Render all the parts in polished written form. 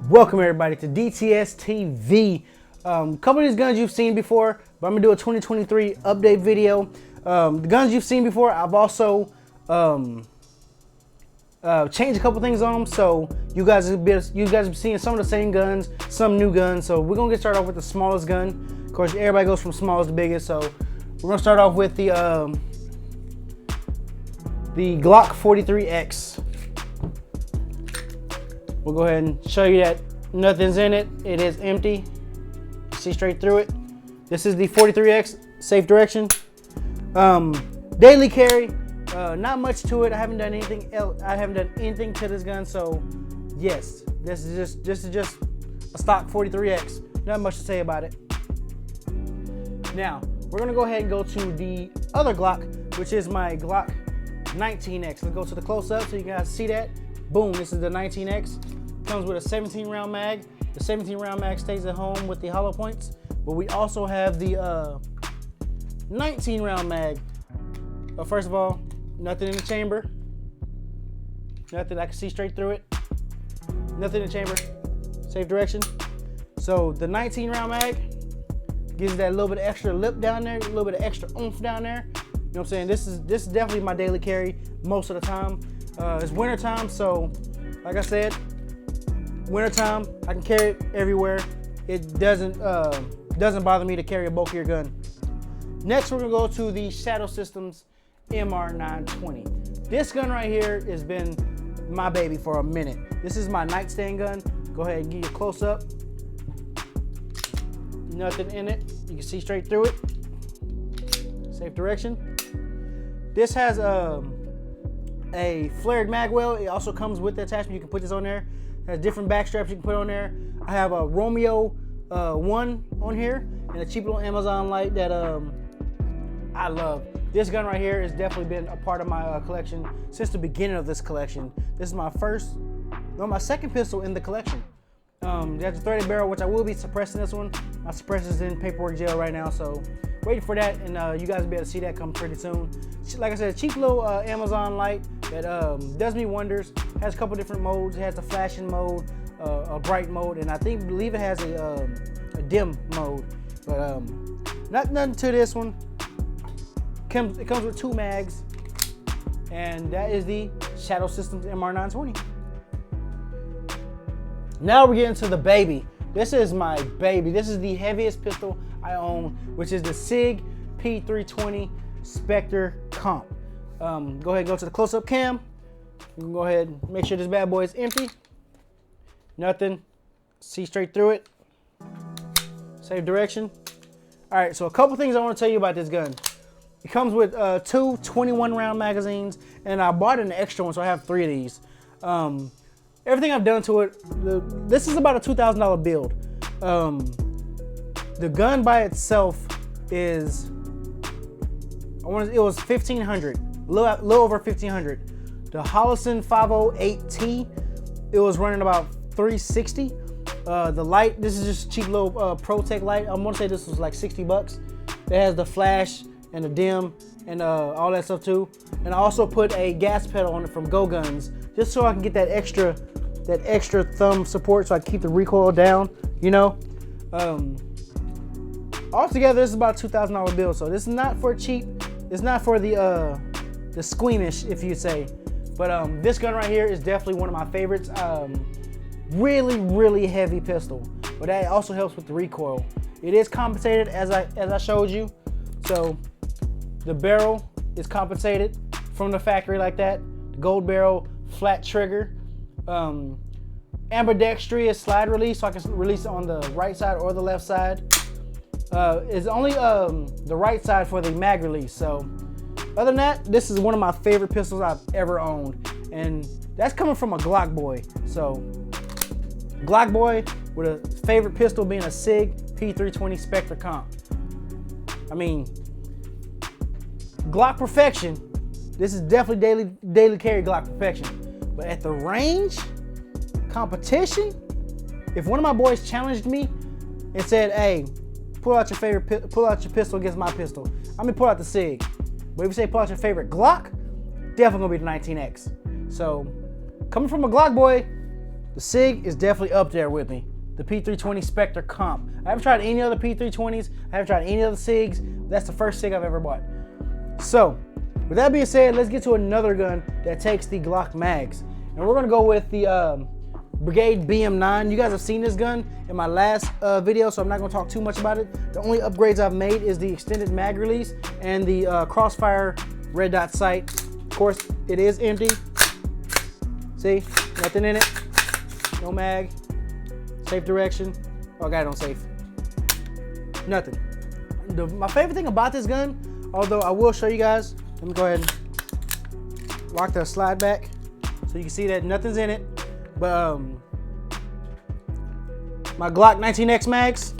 Welcome everybody to DTS TV. Couple of these guns you've seen before, but I'm gonna do a 2023 update video. The guns you've seen before, I've also changed a couple things on them, so you guys have been seeing some of the same guns, some new guns. So we're gonna get started off with the smallest gun. Of course, everybody goes from smallest to biggest, so we're gonna start off with the Glock 43X. We'll go ahead and show you that nothing's in it. It is empty. See straight through it. This is the 43X, safe direction. Daily carry, not much to it. I haven't done anything else. I haven't done anything to this gun, so yes, this is just a stock 43X. Not much to say about it. Now, we're gonna go ahead and go to the other Glock, which is my Glock 19X. Let's go to the close-up so you guys see that. Boom, this is the 19X. Comes with a 17 round mag. The 17 round mag stays at home with the hollow points, but we also have the 19 round mag. First of all, nothing in the chamber. Nothing, I can see straight through it. Nothing in the chamber, safe direction. So the 19 round mag gives that little bit of extra lip down there, a little bit of extra oomph down there. You know what I'm saying? This is definitely my daily carry most of the time. It's winter time, so like I said, winter time I can carry it everywhere. It doesn't bother me to carry a bulkier gun. Next, we're gonna go to the Shadow Systems MR920. This gun right here has been my baby for a minute. This is my nightstand gun. Go ahead and give you a close up. Nothing in it. You can see straight through it. Safe direction. This has a flared mag well. It also comes with the attachment. You can put this on there. It has different back straps you can put on there. I have a Romeo 1 on here and a cheap little Amazon light that I love. This gun right here has definitely been a part of my collection since the beginning of this collection. This is my my second pistol in the collection. That's a 30 barrel, which I will be suppressing this one. My suppressor's in paperwork jail right now, so waiting for that, and you guys will be able to see that come pretty soon. Like I said, a cheap little Amazon light that does me wonders. Has a couple different modes. It has the flashing mode, a bright mode, and I believe it has a dim mode. But nothing to this one. It comes with 2 mags, and that is the Shadow Systems MR920. Now we're getting to the baby. This is my baby. This is the heaviest pistol I own, which is the SIG P320 Spectre Comp. Go ahead and go to the close-up cam. You can go ahead and make sure this bad boy is empty. Nothing. See straight through it. Same direction. All right, so a couple things I want to tell you about this gun. It comes with 2 21 round magazines, and I bought an extra one, so I have 3 of these. Everything I've done to it, this is about a $2,000 build. The gun by itself is, it was $1,500, a little over $1,500. The Holosun 508T, it was running about $360. The light, this is just a cheap little ProTech light. I'm gonna say this was like 60 bucks. It has the flash and the dim and all that stuff too. And I also put a gas pedal on it from Go Guns, just so I can get that extra thumb support, so I can keep the recoil down, you know. Altogether, this is about a $2,000 bill, so this is not for cheap. It's not for the squeamish, if you say. But this gun right here is definitely one of my favorites. Really heavy pistol, but that also helps with the recoil. It is compensated as I showed you, so the barrel is compensated from the factory like that. Gold barrel, flat trigger, ambidextrous slide release, so I can release it on the right side or the left side. It's only the right side for the mag release. So other than that, this is one of my favorite pistols I've ever owned, and that's coming from a Glock boy. So Glock boy with a favorite pistol being a SIG P320 Spectre Comp. I mean, Glock perfection. This is definitely daily carry Glock perfection. But at the range, competition, if one of my boys challenged me and said, "Hey, pull out your pistol against my pistol," I'm gonna pull out the SIG. But if you say pull out your favorite Glock, definitely gonna be the 19X. So coming from a Glock boy, the SIG is definitely up there with me. The P320 Spectre Comp. I haven't tried any other P320s. I haven't tried any other SIGs. That's the first SIG I've ever bought. So, with that being said, let's get to another gun that takes the Glock mags. And we're gonna go with the Brigade BM9. You guys have seen this gun in my last video, so I'm not gonna talk too much about it. The only upgrades I've made is the extended mag release and the Crossfire red dot sight. Of course, it is empty. See, nothing in it, no mag, safe direction. Oh, I got it on safe. Nothing. My favorite thing about this gun, although I will show you guys, let me go ahead and lock the slide back so you can see that nothing's in it. But my Glock 19X mags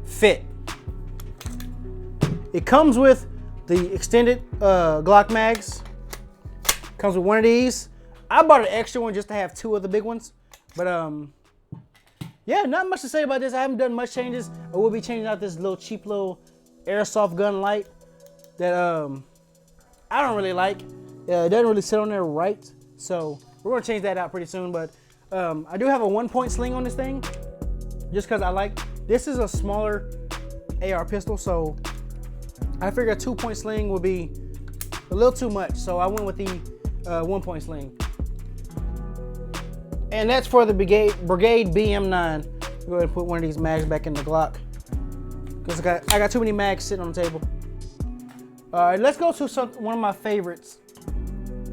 fit. It comes with the extended Glock mags. Comes with one of these. I bought an extra one just to have two of the big ones. But yeah, not much to say about this. I haven't done much changes. I will be changing out this little cheap little airsoft gun light that I don't really like. It doesn't really sit on there right. So we're gonna change that out pretty soon. But I do have a 1-point sling on this thing, just because I like. This is a smaller AR pistol, so I figured a 2-point sling would be a little too much. So I went with the 1-point sling. And that's for the Brigade BM9. Go ahead and put one of these mags back in the Glock, because I got too many mags sitting on the table. All right, let's go to one of my favorites.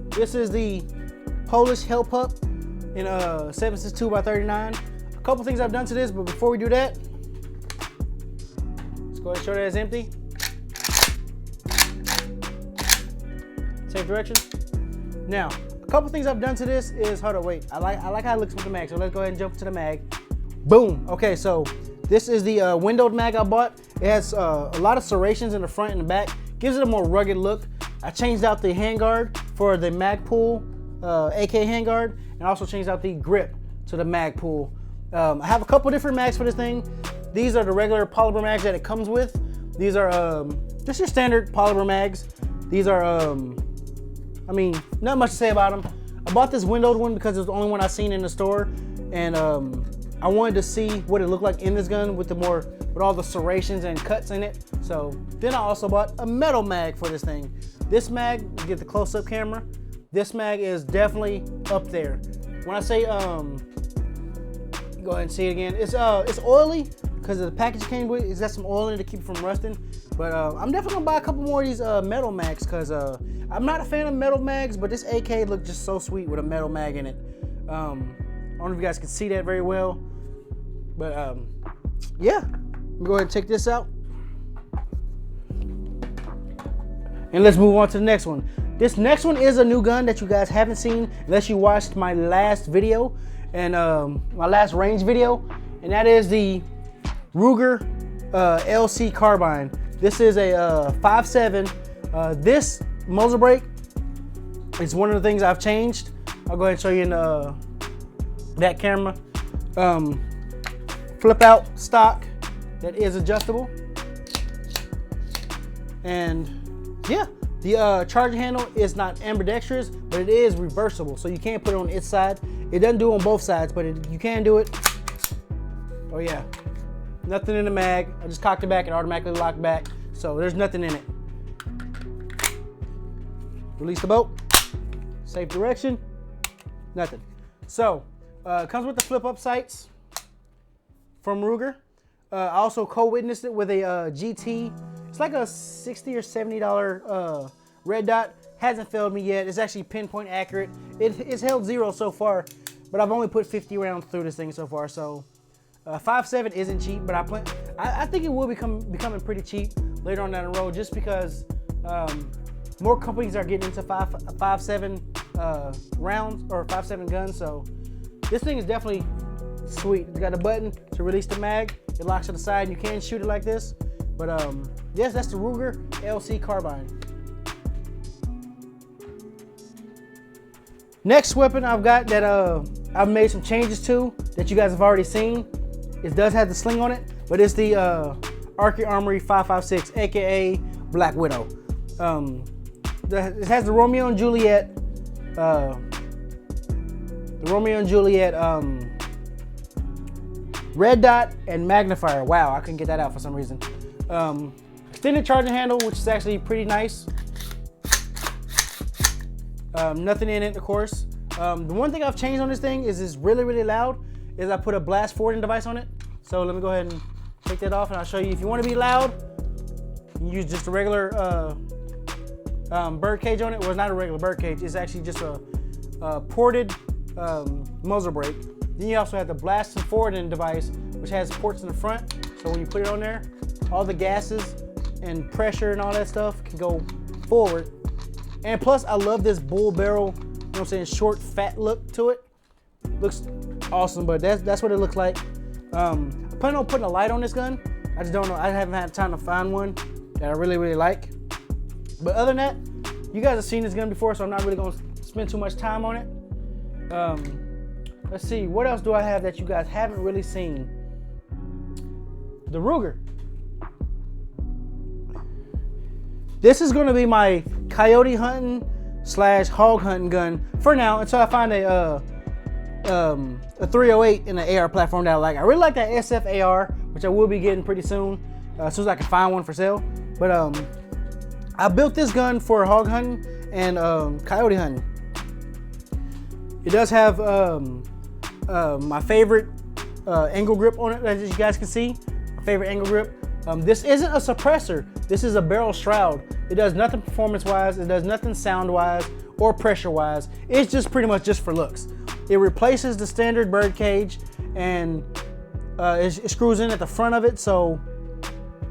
This is the Polish Hell Pup in 7.62x39. A couple things I've done to this, but before we do that, let's go ahead and show that it's empty. Safe direction. Now, a couple things I've done to this is, hold on, wait. I like how it looks with the mag, so let's go ahead and jump to the mag. Boom. Okay, so this is the windowed mag I bought. It has a lot of serrations in the front and the back. Gives it a more rugged look. I changed out the handguard for the Magpul AK handguard, and also changed out the grip to the Magpul. I have a couple different mags for this thing. These are the regular polymer mags that it comes with. These are just your standard polymer mags. These are I mean, not much to say about them. I bought this windowed one because it was the only one I seen in the store, and I wanted to see what it looked like in this gun with all the serrations and cuts in it. So then I also bought a metal mag for this thing. This mag, you get the close-up camera. This mag is definitely up there. When I say go ahead and see it again. It's oily because the package came with. It's got some oil in it to keep it from rusting. But I'm definitely gonna buy a couple more of these metal mags, because I'm not a fan of metal mags, but this AK looked just so sweet with a metal mag in it. I don't know if you guys can see that very well, but yeah. Let me go ahead and take this out. And let's move on to the next one. This next one is a new gun that you guys haven't seen unless you watched my last video, and my last range video, and that is the Ruger LC carbine. This is a 5.7. This muzzle brake is one of the things I've changed. I'll go ahead and show you in that camera. Flip out stock that is adjustable. And yeah, the charging handle is not ambidextrous, but it is reversible, so you can't put it on its side. It doesn't do it on both sides, but you can do it. Oh yeah. Nothing in the mag. I just cocked it back and automatically locked back. So there's nothing in it. Release the bolt. Safe direction. Nothing. So, it comes with the flip up sights from Ruger. I also co-witnessed it with a GT. It's like a $60 or $70 red dot. Hasn't failed me yet. It's actually pinpoint accurate. It's held 0 so far, but I've only put 50 rounds through this thing so far. So 5.7 isn't cheap, but I think it will becoming pretty cheap later on down the road, just because more companies are getting into 5.7 rounds or 5.7 guns. So this thing is definitely sweet. It's got a button to release the mag. It locks to the side, and you can shoot it like this. But yes, that's the Ruger LC carbine. Next weapon I've got that I've made some changes to that you guys have already seen. It does have the sling on it, but it's the Arky Armory 5.56, aka Black Widow. It has the Romeo and Juliet the Romeo and Juliet red dot and magnifier. Wow, I couldn't get that out for some reason. Extended charging handle, which is actually pretty nice. Nothing in it, of course. The one thing I've changed on this thing is it's really, really loud, is I put a blast forwarding device on it. So let me go ahead and take that off and I'll show you. If you want to be loud, you can use just a regular bird cage on it. Well, it's not a regular bird cage. It's actually just a ported muzzle brake. Then you also have the blast and forwarding device, which has ports in the front. So when you put it on there, all the gases and pressure and all that stuff can go forward. And plus, I love this bull barrel, you know what I'm saying, short, fat look to it. Looks awesome, but that's what it looks like. I plan on putting a light on this gun. I just don't know. I haven't had time to find one that I really, really like. But other than that, you guys have seen this gun before, so I'm not really gonna spend too much time on it. Let's see, what else do I have that you guys haven't really seen? The Ruger. This is gonna be my coyote hunting / hog hunting gun for now until I find a 308 in the AR platform that I like. I really like that SF AR, which I will be getting pretty soon, as soon as I can find one for sale. But I built this gun for hog hunting and coyote hunting. It does have my favorite angle grip on it, as you guys can see. My favorite angle grip. This isn't a suppressor. This is a barrel shroud. It does nothing performance-wise. It does nothing sound-wise or pressure-wise. It's just pretty much just for looks. It replaces the standard bird cage, and it screws in at the front of it. So,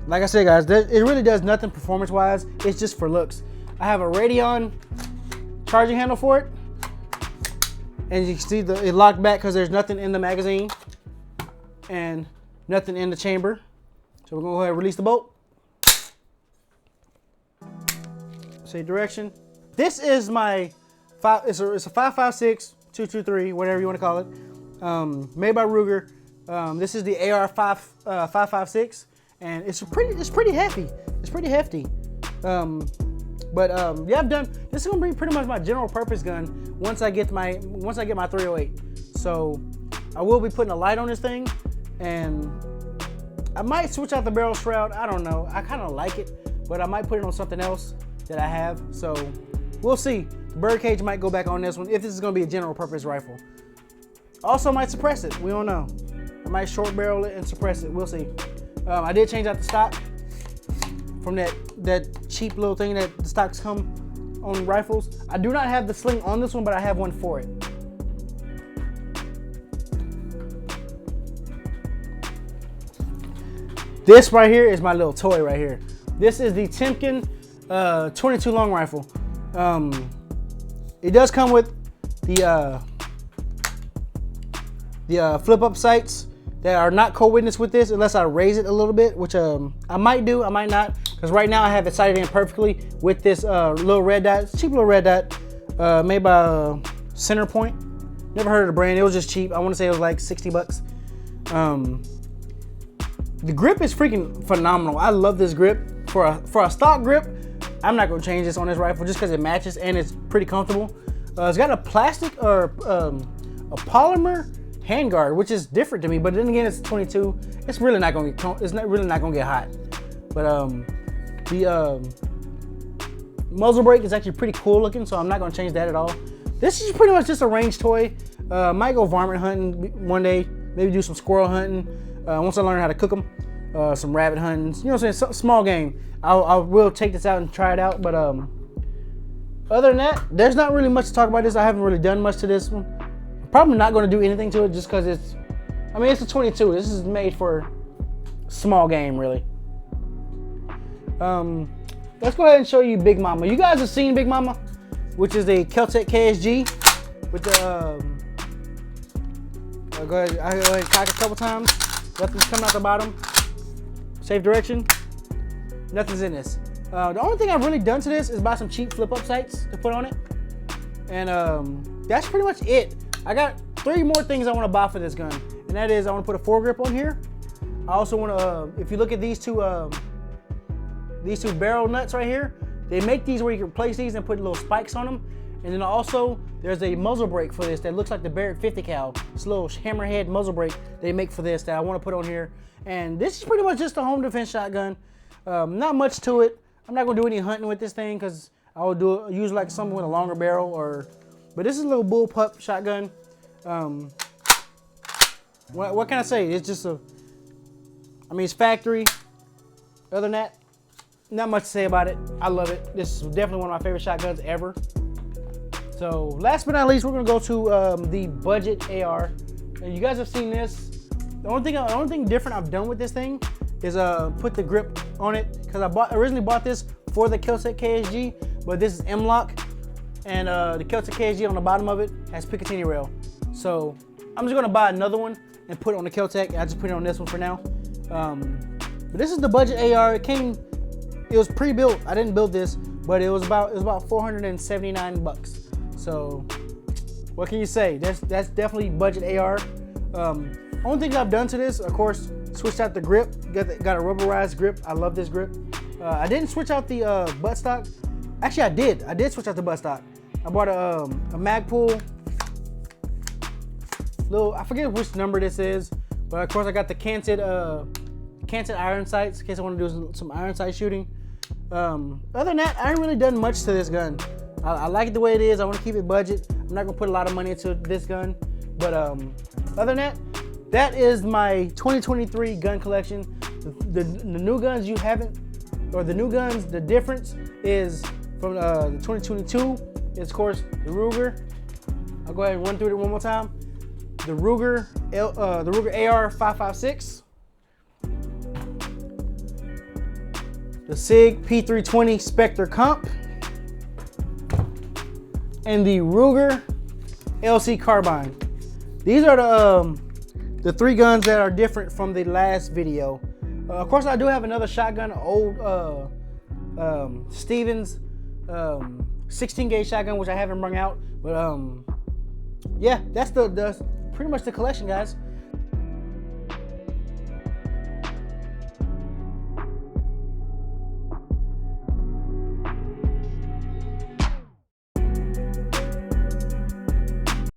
like I said, guys, it really does nothing performance-wise. It's just for looks. I have a Radeon charging handle for it, and you can see it locked back because there's nothing in the magazine and nothing in the chamber. So we're gonna go ahead and release the bolt. Same direction. This is my it's a 5.56 223, whatever you want to call it. Made by Ruger. This is the AR 5.56, and it's pretty hefty. It's pretty hefty. Yeah, I've done. This is gonna be pretty much my general purpose gun once I get my 308. So I will be putting a light on this thing, and I might switch out the barrel shroud. I don't know. I kind of like it, but I might put it on something else that I have. So we'll see. The bird cage might go back on this one if this is going to be a general purpose rifle. Also might suppress it. We don't know. I might short barrel it and suppress it. We'll see. I did change out the stock from that cheap little thing that the stocks come on rifles. I do not have the sling on this one, but I have one for it. This right here is my little toy right here. This is the Timken 22 long rifle. It does come with the flip up sights that are not co-witness with this unless I raise it a little bit, which I might do, I might not, because right now I have it sighted in perfectly with this little red dot. It's a cheap little red dot made by Center Point. Never heard of the brand. It was just cheap. I want to say it was like 60 bucks. The grip is freaking phenomenal. I love this grip. For a stock grip, I'm not gonna change this on this rifle just because it matches and it's pretty comfortable. It's got a plastic or a polymer handguard, which is different to me. But then again, it's 22. It's really not gonna get hot. But the muzzle brake is actually pretty cool looking, so I'm not gonna change that at all. This is pretty much just a range toy. Might go varmint hunting one day. Maybe do some squirrel hunting. Once I learn how to cook them, some rabbit hunts, you know what I'm saying, small game. I will take this out and try it out, but other than that, there's not really much to talk about this. I haven't really done much to this one. I'm probably not going to do anything to it just because it's a 22. This is made for small game, really. Let's go ahead and show you Big Mama. You guys have seen Big Mama, which is a Keltec KSG with the go ahead and cock it a couple times. Nothing's coming out the bottom. Safe direction. Nothing's in this. The only thing I've really done to this is buy some cheap flip-up sights to put on it. And that's pretty much it. I got 3 more things I want to buy for this gun. And that is I want to put a foregrip on here. I also want to, if you look at these two barrel nuts right here, they make these where you can place these and put little spikes on them. And then also, there's a muzzle brake for this that looks like the Barrett 50 cal. It's a little hammerhead muzzle brake they make for this that I want to put on here. And this is pretty much just a home defense shotgun. Not much to it. I'm not gonna do any hunting with this thing because I will use like something with a longer barrel but this is a little bullpup shotgun. What can I say? It's just it's factory. Other than that, not much to say about it. I love it. This is definitely one of my favorite shotguns ever. So last but not least, we're gonna go to the budget AR. And you guys have seen this. The only thing different I've done with this thing is put the grip on it, because I originally bought this for the Keltec KSG, but this is M-LOK, and the Keltec KSG on the bottom of it has Picatinny rail. So I'm just gonna buy another one and put it on the Keltec. I just put it on this one for now. But this is the budget AR. It was pre-built. I didn't build this, but it was about 479 bucks. So what can you say? That's definitely budget AR. Only thing I've done to this, of course, switched out the grip. Got a rubberized grip. I love this grip. I didn't switch out the buttstock. Actually, I did. I did switch out the buttstock. I bought a Magpul. I forget which number this is, but of course I got the canted iron sights in case I want to do some iron sight shooting. Other than that, I ain't really done much to this gun. I like it the way it is. I want to keep it budget. I'm not gonna put a lot of money into this gun, but other than that, that is my 2023 gun collection. The new guns you haven't, or the new guns, the difference is from the 2022 is of course the Ruger. I'll go ahead and run through it one more time. The Ruger AR 5.56, the SIG P320 Spectre Comp, and the Ruger LC Carbine. These are the three guns that are different from the last video. Of course, I do have another shotgun, an old Stevens 16 gauge shotgun, which I haven't brung out. But yeah, that's pretty much the collection, guys.